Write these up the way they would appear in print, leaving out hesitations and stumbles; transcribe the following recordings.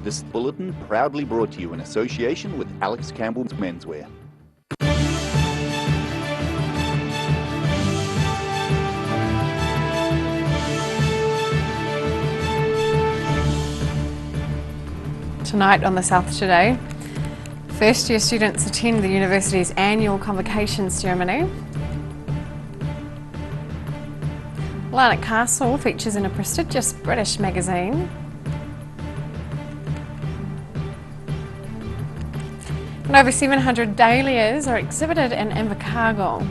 This bulletin proudly brought to you in association with Alex Campbell's Menswear. Tonight on The South Today, first year students attend the university's annual convocation ceremony. Larnac Castle features in a prestigious British magazine. And over 700 dahlias are exhibited in Invercargill.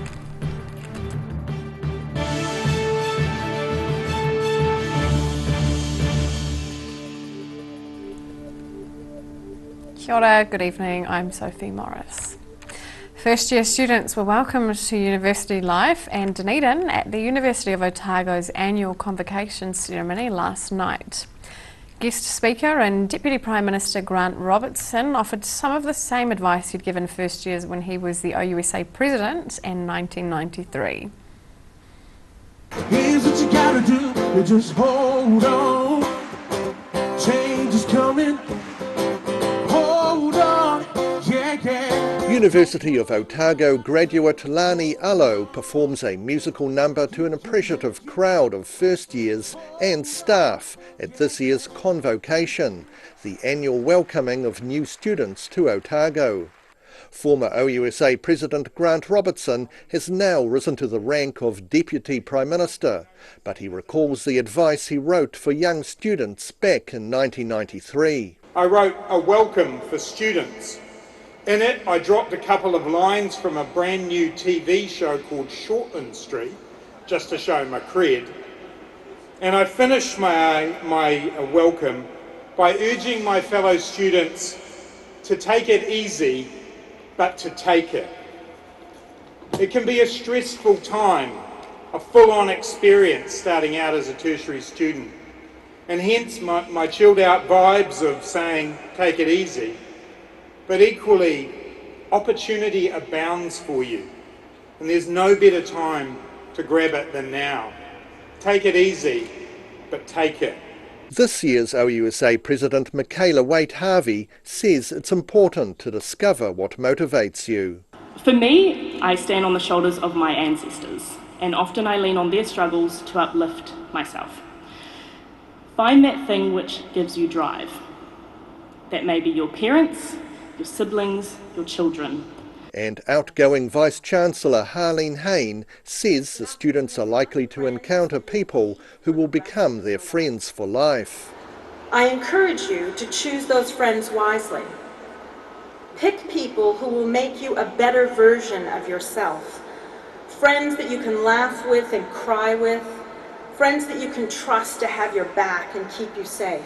Kia ora, good evening, I'm Sophie Morris. First year students were welcomed to university life and Dunedin at the University of Otago's annual convocation ceremony last night. Guest speaker and Deputy Prime Minister Grant Robertson offered some of the same advice he'd given first years when he was the OUSA president in 1993. Here's what you gotta do, you just hold on, change is coming. University of Otago graduate Lani Allo performs a musical number to an appreciative crowd of first years and staff at this year's convocation, the annual welcoming of new students to Otago. Former OUSA President Grant Robertson has now risen to the rank of Deputy Prime Minister, but he recalls the advice he wrote for young students back in 1993. I wrote a welcome for students. In it, I dropped a couple of lines from a brand new TV show called Shortland Street, just to show my cred. And I finished my welcome by urging my fellow students to take it easy, but to take it. It can be a stressful time, a full-on experience starting out as a tertiary student. And hence my chilled out vibes of saying, take it easy. But equally, opportunity abounds for you, and there's no better time to grab it than now. Take it easy, but take it. This year's OUSA President Michaela Waite-Harvey says it's important to discover what motivates you. For me, I stand on the shoulders of my ancestors, and often I lean on their struggles to uplift myself. Find that thing which gives you drive. That may be your parents, your siblings, your children. And outgoing Vice-Chancellor Harleen Hayne says the students are likely to encounter people who will become their friends for life. I encourage you to choose those friends wisely. Pick people who will make you a better version of yourself. Friends that you can laugh with and cry with. Friends that you can trust to have your back and keep you safe.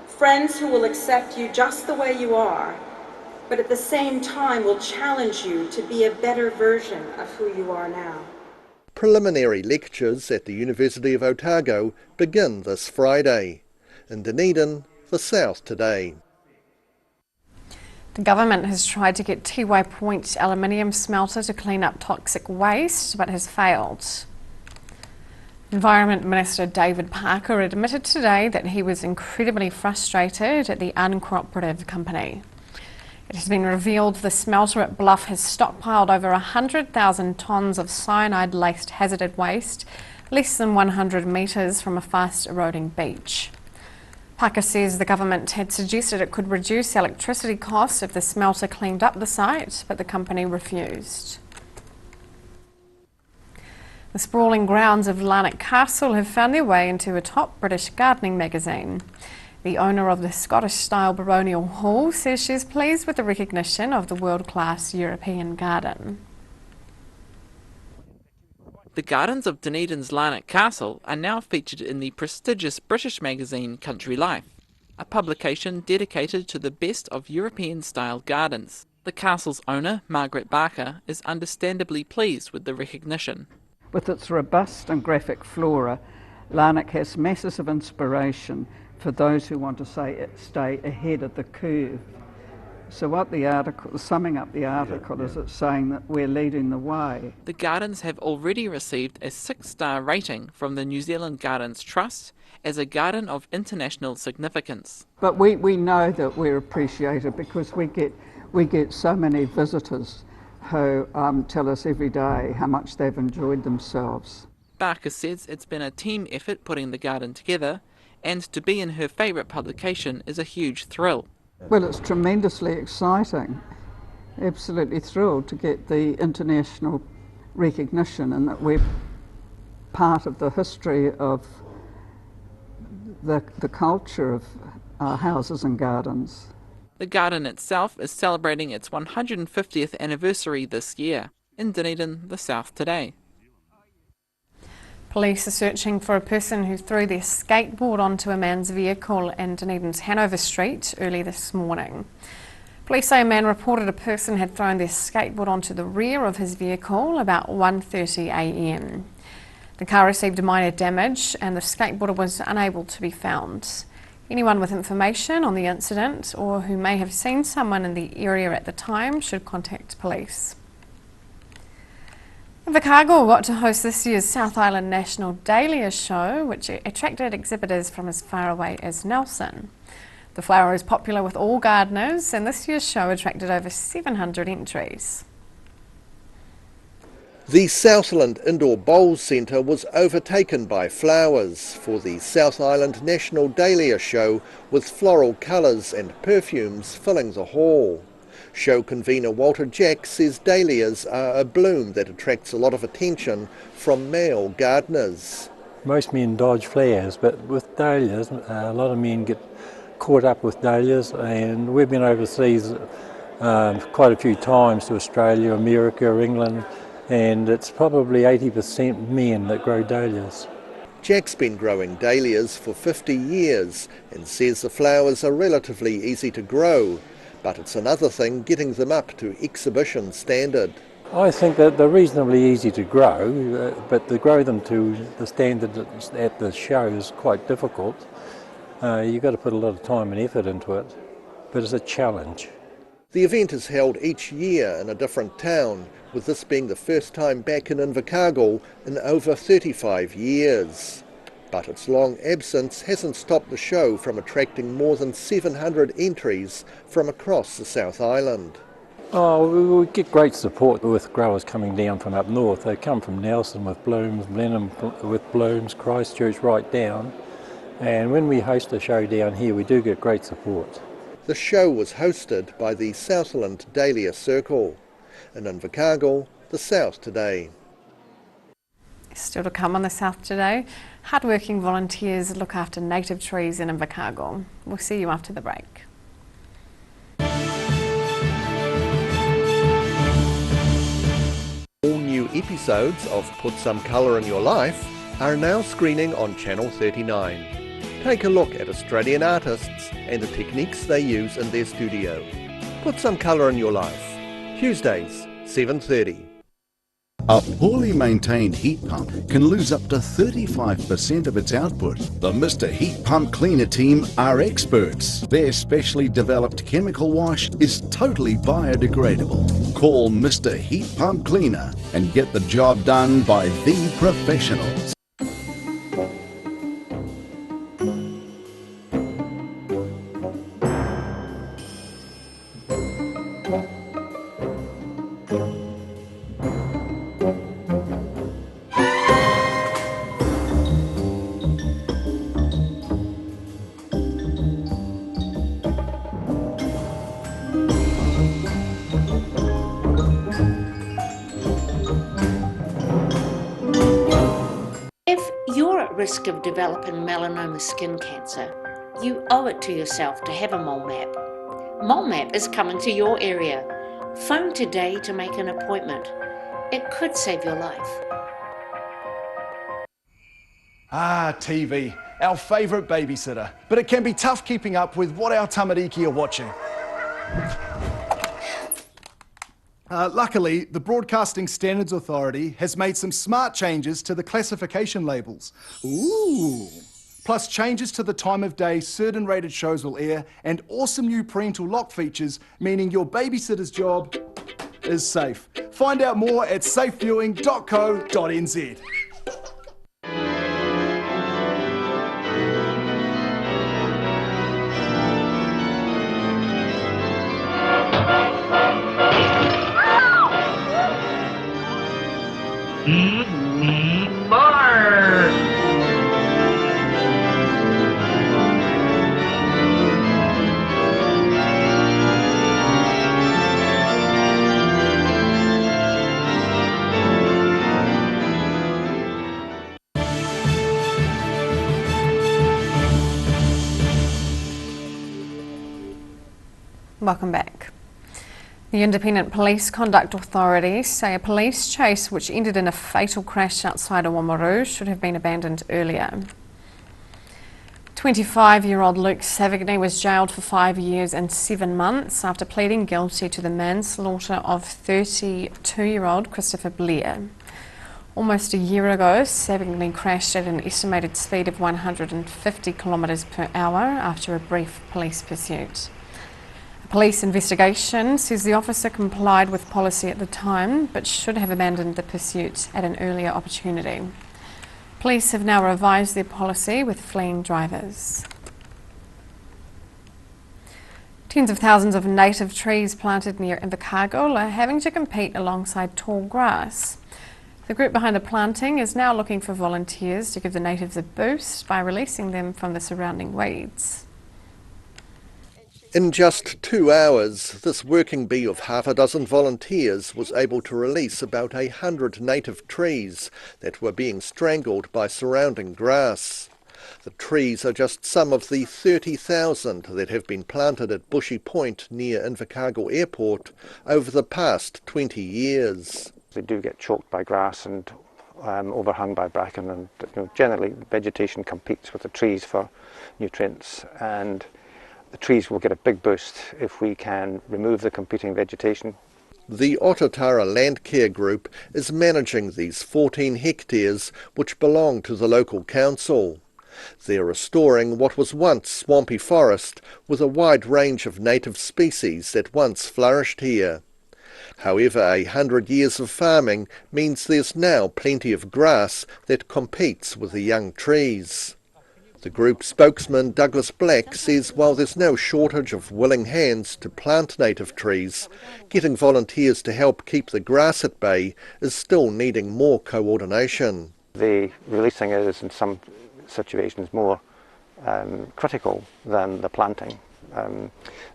Friends who will accept you just the way you are, but at the same time will challenge you to be a better version of who you are now. Preliminary lectures at the University of Otago begin this Friday. In Dunedin, The South Today. The government has tried to get Tiwai Point aluminium smelter to clean up toxic waste, but has failed. Environment Minister David Parker admitted today that he was incredibly frustrated at the uncooperative company. It has been revealed the smelter at Bluff has stockpiled over 100,000 tonnes of cyanide-laced hazardous waste, less than 100 metres from a fast-eroding beach. Parker says the government had suggested it could reduce electricity costs if the smelter cleaned up the site, but the company refused. The sprawling grounds of Larnac Castle have found their way into a top British gardening magazine. The owner of the Scottish-style baronial hall says she's pleased with the recognition of the world-class European garden. The gardens of Dunedin's Larnac Castle are now featured in the prestigious British magazine Country Life, a publication dedicated to the best of European-style gardens. The castle's owner, Margaret Barker, is understandably pleased with the recognition. With its robust and graphic flora, Larnac has masses of inspiration for those who want to stay ahead of the curve. So what the article, summing up the article, is it's saying that we're leading the way. The gardens have already received a 6-star rating from the New Zealand Gardens Trust as a garden of international significance. But we know that we're appreciated because we get so many visitors who tell us every day how much they've enjoyed themselves. Barker says it's been a team effort putting the garden together, and to be in her favourite publication is a huge thrill. Well, it's tremendously exciting. Absolutely thrilled to get the international recognition and that we're part of the history of the culture of houses and gardens. The garden itself is celebrating its 150th anniversary this year in Dunedin, the South Today. Police are searching for a person who threw their skateboard onto a man's vehicle in Dunedin's Hanover Street early this morning. Police say a man reported a person had thrown their skateboard onto the rear of his vehicle about 1:30 a.m. The car received minor damage and the skateboarder was unable to be found. Anyone with information on the incident or who may have seen someone in the area at the time should contact police. Invercargill got to host this year's South Island National Dahlia Show, which attracted exhibitors from as far away as Nelson. The flower is popular with all gardeners, and this year's show attracted over 700 entries. The Southland Indoor Bowls Centre was overtaken by flowers for the South Island National Dahlia Show, with floral colours and perfumes filling the hall. Show convener Walter Jack says dahlias are a bloom that attracts a lot of attention from male gardeners. Most men dodge flowers, but with dahlias, a lot of men get caught up with dahlias, and we've been overseas quite a few times to Australia, America, England, and it's probably 80% men that grow dahlias. Jack's been growing dahlias for 50 years and says the flowers are relatively easy to grow, but it's another thing getting them up to exhibition standard. I think that they're reasonably easy to grow, but to grow them to the standard at the show is quite difficult. You've got to put a lot of time and effort into it, but it's a challenge. The event is held each year in a different town, with this being the first time back in Invercargill in over 35 years. But its long absence hasn't stopped the show from attracting more than 700 entries from across the South Island. Oh, we get great support with growers coming down from up north. They come from Nelson with blooms, Blenheim with blooms, Christchurch right down. And when we host a show down here, we do get great support. The show was hosted by the Southland Dahlia Circle. In Invercargill, the South Today. Still to come on the South Today, hardworking volunteers look after native trees in Invercargill. We'll see you after the break. All new episodes of Put Some Colour in Your Life are now screening on Channel 39. Take a look at Australian artists and the techniques they use in their studio. Put Some Colour in Your Life. Tuesdays, 7:30. A poorly maintained heat pump can lose up to 35% of its output. The Mr. Heat Pump Cleaner team are experts. Their specially developed chemical wash is totally biodegradable. Call Mr. Heat Pump Cleaner and get the job done by the professionals. Risk of developing melanoma skin cancer, you owe it to yourself to have a mole map. Mole map is coming to your area. Phone today to make an appointment. It could save your life. Ah, TV, our favourite babysitter, but it can be tough keeping up with what our tamariki are watching. Luckily, the Broadcasting Standards Authority has made some smart changes to the classification labels. Ooh! plus changes to the time of day certain rated shows will air, and awesome new parental lock features, meaning your babysitter's job is safe. Find out more at safeviewing.co.nz. Welcome back. The Independent Police Conduct Authority say a police chase which ended in a fatal crash outside Oamaru should have been abandoned earlier. 25-year-old Luke Savagny was jailed for 5 years and 7 months after pleading guilty to the manslaughter of 32-year-old Christopher Blair. Almost a year ago, Savagny crashed at an estimated speed of 150 kilometres per hour after a brief police pursuit. Police investigation says the officer complied with policy at the time but should have abandoned the pursuit at an earlier opportunity. Police have now revised their policy with fleeing drivers. Tens of thousands of native trees planted near Invercargill are having to compete alongside tall grass. The group behind the planting is now looking for volunteers to give the natives a boost by releasing them from the surrounding weeds. In just 2 hours, this working bee of half a dozen volunteers was able to release about 100 native trees that were being strangled by surrounding grass. The trees are just some of the 30,000 that have been planted at Bushy Point near Invercargill Airport over the past 20 years. They do get choked by grass and overhung by bracken, and generally vegetation competes with the trees for nutrients, and the trees will get a big boost if we can remove the competing vegetation. The Ototara Land Care Group is managing these 14 hectares which belong to the local council. They're restoring what was once swampy forest with a wide range of native species that once flourished here. However, 100 years of farming means there's now plenty of grass that competes with the young trees. The group spokesman Douglas Black says while there's no shortage of willing hands to plant native trees, getting volunteers to help keep the grass at bay is still needing more coordination. The releasing is in some situations more critical than the planting.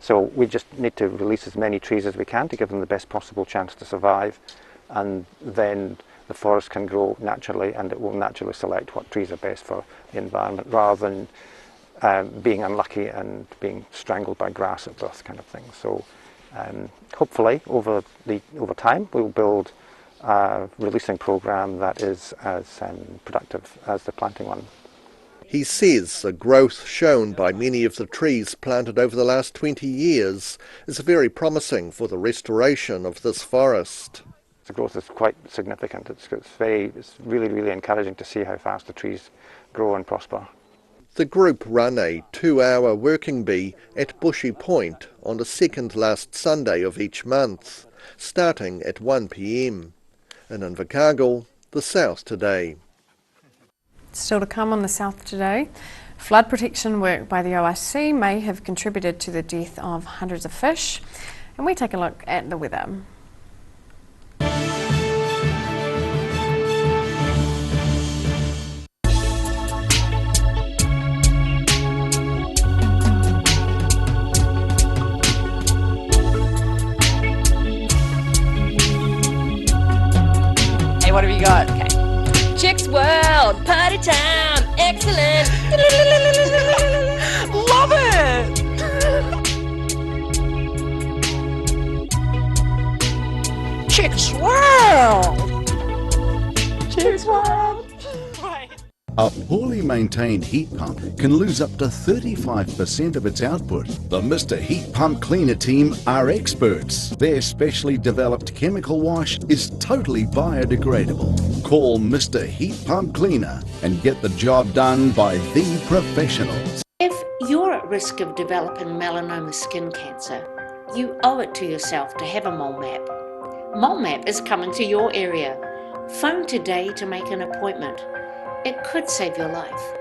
So we just need to release as many trees as we can to give them the best possible chance to survive, and then the forest can grow naturally and it will naturally select what trees are best for the environment rather than being unlucky and being strangled by grass at birth kind of thing. So hopefully over time we'll build a releasing programme that is as productive as the planting one. He says the growth shown by many of the trees planted over the last 20 years is very promising for the restoration of this forest. The growth is quite significant. It's really, really encouraging to see how fast the trees grow and prosper. The group run a 2-hour working bee at Bushy Point on the second last Sunday of each month, starting at 1 p.m. In Invercargill, the South Today. Still to come on the South Today, flood protection work by the ORC may have contributed to the death of hundreds of fish, and we take a look at the weather. What have you got? Okay. Chicks World, party time, excellent. Love it. Chicks World. Chicks World. A poorly maintained heat pump can lose up to 35% of its output. The Mr. Heat Pump Cleaner team are experts. Their specially developed chemical wash is totally biodegradable. Call Mr. Heat Pump Cleaner and get the job done by the professionals. If you're at risk of developing melanoma skin cancer, you owe it to yourself to have a mole map. Mole map is coming to your area. Phone today to make an appointment. It could save your life.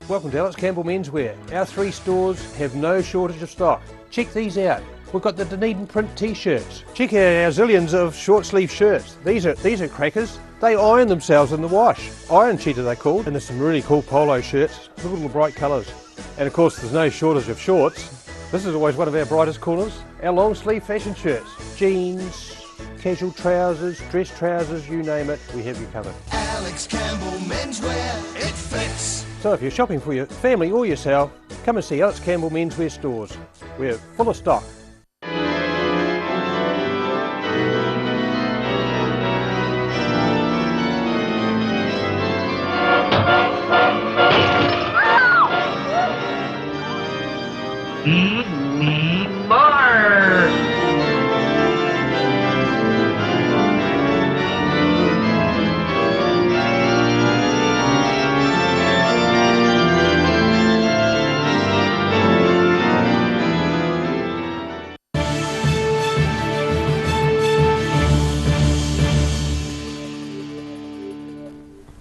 Welcome to Alex Campbell Menswear. Our 3 stores have no shortage of stock. Check these out. We've got the Dunedin print t-shirts. Check out our zillions of short sleeve shirts. These are crackers. They iron themselves in the wash. Iron cheater they're called. And there's some really cool polo shirts. Look at all the bright colours. And of course there's no shortage of shorts. This is always one of our brightest corners. Our long sleeve fashion shirts. Jeans, casual trousers, dress trousers, you name it, we have you covered. Alex Campbell Menswear, it fits. So if you're shopping for your family or yourself, come and see Alex Campbell Menswear stores. We're full of stock.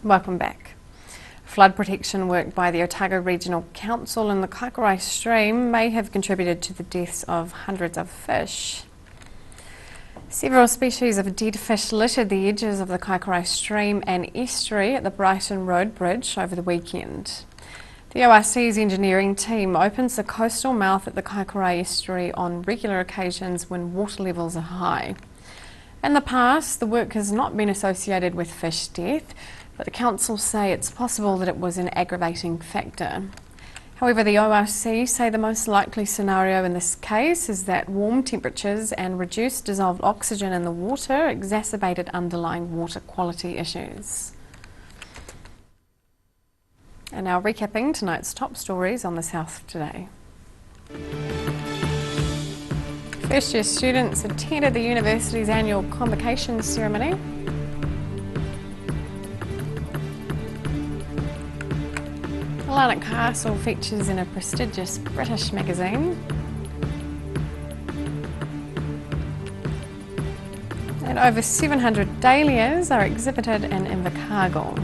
Welcome back. Flood protection work by the Otago Regional Council in the Kaikorai stream may have contributed to the deaths of hundreds of fish. Several species of dead fish littered the edges of the Kaikorai stream and estuary at the Brighton Road Bridge over the weekend. The ORC's engineering team opens the coastal mouth at the Kaikorai estuary on regular occasions when water levels are high. In the past, the work has not been associated with fish death, but the council say it's possible that it was an aggravating factor. However, the ORC say the most likely scenario in this case is that warm temperatures and reduced dissolved oxygen in the water exacerbated underlying water quality issues. And now recapping tonight's top stories on the South Today. First year students attended the university's annual convocation ceremony. Larnac Castle features in a prestigious British magazine. And over 700 dahlias are exhibited in Invercargill.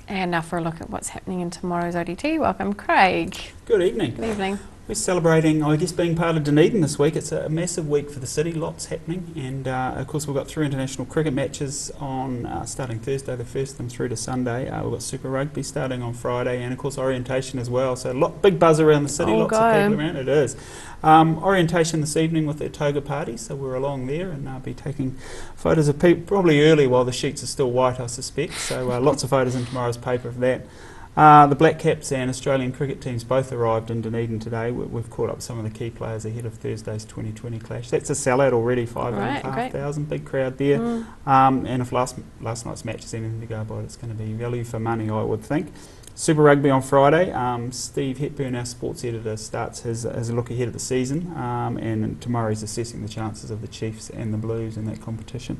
And now for a look at what's happening in tomorrow's ODT. Welcome, Craig. Good evening. Good evening. We're celebrating, I guess, being part of Dunedin this week. It's a massive week for the city, lots happening, and of course we've got 3 international cricket matches on starting Thursday, the 1st, and through to Sunday. We've got Super Rugby starting on Friday, and of course orientation as well. So big buzz around the city, lots of people around. It is. Orientation this evening with the Toga party, so we're along there, and I'll be taking photos of people probably early while the sheets are still white, I suspect. So lots of photos in tomorrow's paper of that. The Black Caps and Australian cricket teams both arrived in Dunedin today. We've caught up some of the key players ahead of Thursday's 2020 clash. That's a sellout already, 5,500, big crowd there. And if last night's match is anything to go by, it's going to be value for money, I would think. Super Rugby on Friday. Steve Hepburn, our sports editor, starts his look ahead of the season, and tomorrow he's assessing the chances of the Chiefs and the Blues in that competition.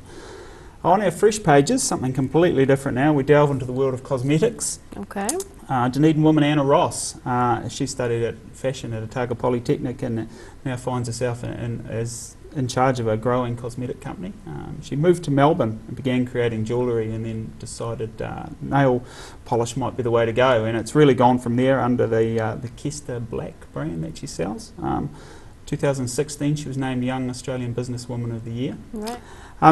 On our fresh pages, something completely different now. We delve into the world of cosmetics. Okay. Dunedin woman Anna Ross, she studied fashion at Otago Polytechnic and now finds herself in charge of a growing cosmetic company. She moved to Melbourne and began creating jewellery, and then decided nail polish might be the way to go, and it's really gone from there under the Kester Black brand that she sells. 2016 she was named Young Australian Businesswoman of the Year. Right.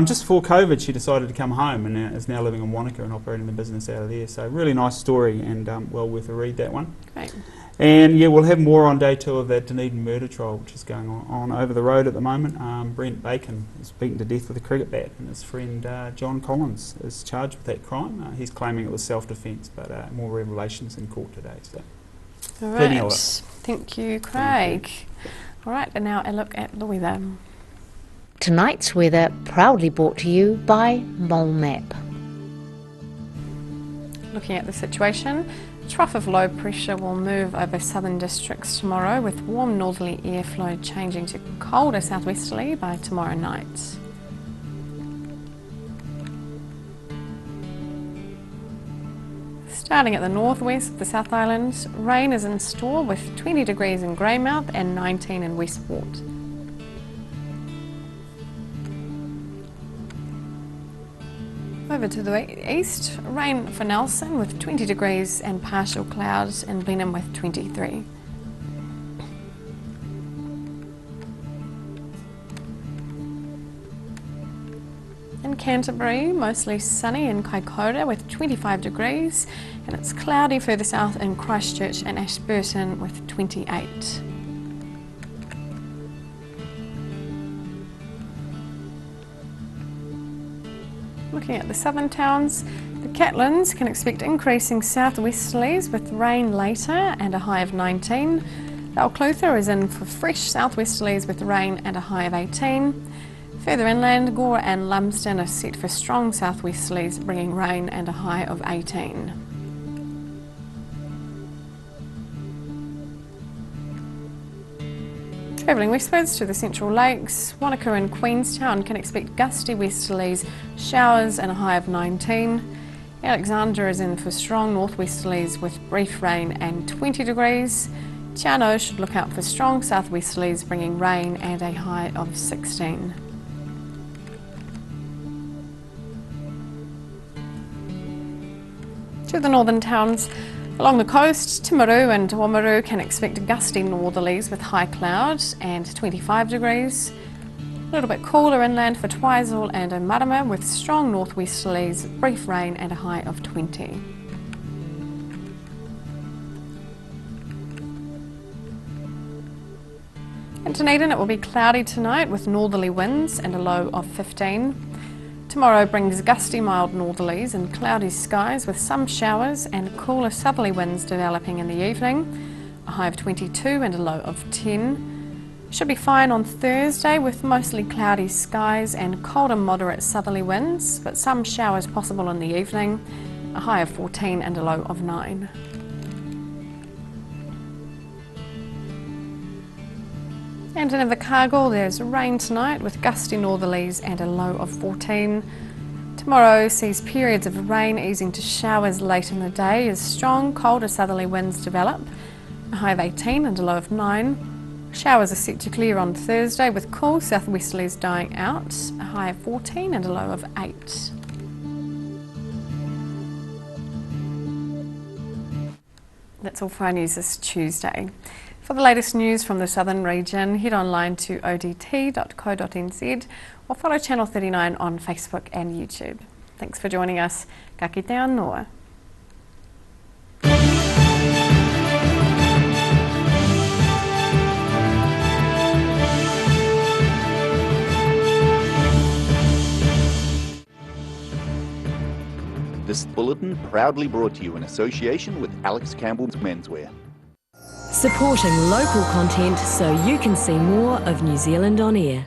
Just before COVID, she decided to come home and is now living in Wanaka and operating the business out of there. So really nice story, and well worth a read, that one. Great. And yeah, we'll have more on day 2 of that Dunedin murder trial, which is going on over the road at the moment. Brent Bacon was beaten to death with a cricket bat, and his friend John Collins is charged with that crime. He's claiming it was self-defence, but more revelations in court today. So, all plenty right. of it. Thank you, Craig. All right, and now a look at the weather. Tonight's weather proudly brought to you by Mole Map. Looking at the situation, a trough of low pressure will move over southern districts tomorrow, with warm northerly airflow changing to colder southwesterly by tomorrow night. Starting at the northwest of the South Island, rain is in store with 20 degrees in Greymouth and 19 in Westport. Over to the east, rain for Nelson with 20 degrees and partial clouds, and Blenheim with 23. In Canterbury, mostly sunny in Kaikoura with 25 degrees, and it's cloudy further south in Christchurch and Ashburton with 28. Looking at the southern towns, the Catlins can expect increasing southwesterlies with rain later and a high of 19. Balclutha is in for fresh southwesterlies with rain and a high of 18. Further inland, Gore and Lumsden are set for strong southwesterlies, bringing rain and a high of 18. Travelling westwards to the Central Lakes, Wanaka and Queenstown can expect gusty westerlies, showers and a high of 19. Alexandra is in for strong northwesterlies with brief rain and 20 degrees. Te Anau should look out for strong southwesterlies, bringing rain and a high of 16. To the northern towns, along the coast, Timaru and Oamaru can expect gusty northerlies with high clouds and 25 degrees. A little bit cooler inland for Twizel and Omarama with strong northwesterlies, brief rain and a high of 20. In Dunedin, it will be cloudy tonight with northerly winds and a low of 15. Tomorrow brings gusty mild northerlies and cloudy skies with some showers and cooler southerly winds developing in the evening, a high of 22 and a low of 10. Should be fine on Thursday with mostly cloudy skies and cold and moderate southerly winds, but some showers possible in the evening, a high of 14 and a low of 9. And in Invercargill, there's rain tonight with gusty northerlies and a low of 14. Tomorrow sees periods of rain easing to showers late in the day as strong, colder southerly winds develop, a high of 18 and a low of 9. Showers are set to clear on Thursday with cool southwesterlies dying out, a high of 14 and a low of 8. That's all for our news this Tuesday. For the latest news from the southern region, head online to odt.co.nz or follow Channel 39 on Facebook and YouTube. Thanks for joining us. Ka kite anō. This bulletin proudly brought to you in association with Alex Campbell's Menswear. Supporting local content so you can see more of New Zealand on air.